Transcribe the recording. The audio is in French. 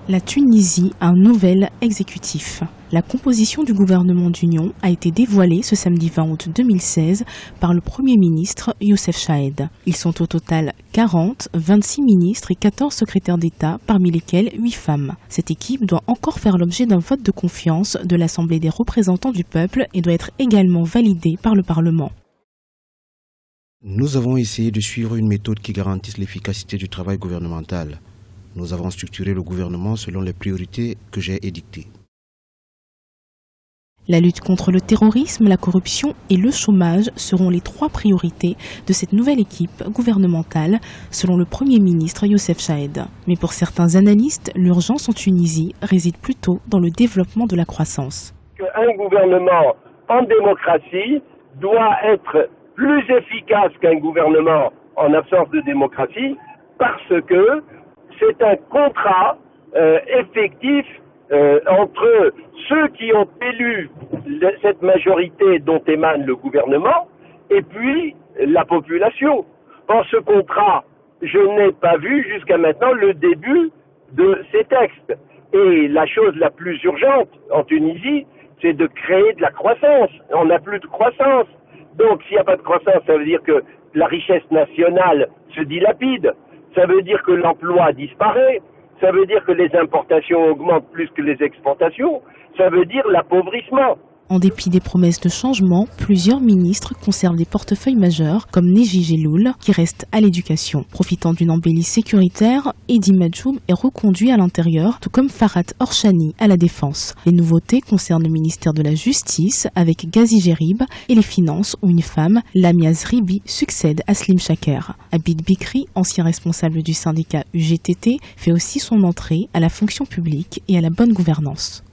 La Tunisie a un nouvel exécutif. La composition du gouvernement d'union a été dévoilée ce samedi 20 août 2016 par le Premier ministre Youssef Chahed. Ils sont au total 40, 26 ministres et 14 secrétaires d'État, parmi lesquels 8 femmes. Cette équipe doit encore faire l'objet d'un vote de confiance de l'Assemblée des représentants du peuple et doit être également validée par le Parlement. Nous avons essayé de suivre une méthode qui garantisse l'efficacité du travail gouvernemental. Nous avons structuré le gouvernement selon les priorités que j'ai édictées. La lutte contre le terrorisme, la corruption et le chômage seront les 3 priorités de cette nouvelle équipe gouvernementale, selon le Premier ministre Youssef Chahed. Mais pour certains analystes, l'urgence en Tunisie réside plutôt dans le développement de la croissance. Un gouvernement en démocratie doit être plus efficace qu'un gouvernement en absence de démocratie parce que c'est un contrat effectif entre ceux qui ont élu cette majorité dont émane le gouvernement et puis la population. Dans ce contrat, je n'ai pas vu jusqu'à maintenant le début de ces textes. Et la chose la plus urgente en Tunisie, c'est de créer de la croissance. On n'a plus de croissance. Donc s'il n'y a pas de croissance, ça veut dire que la richesse nationale se dilapide. Ça veut dire que l'emploi disparaît, ça veut dire que les importations augmentent plus que les exportations, ça veut dire l'appauvrissement. En dépit des promesses de changement, plusieurs ministres conservent des portefeuilles majeurs, comme Neji Geloul, qui reste à l'éducation. Profitant d'une embellie sécuritaire, Edi Majoum est reconduit à l'intérieur, tout comme Farhat Orshani à la défense. Les nouveautés concernent le ministère de la Justice, avec Ghazi Gerib, et les Finances, où une femme, Lamia Zribi, succède à Slim Chaker. Abid Bikri, ancien responsable du syndicat UGTT, fait aussi son entrée à la fonction publique et à la bonne gouvernance.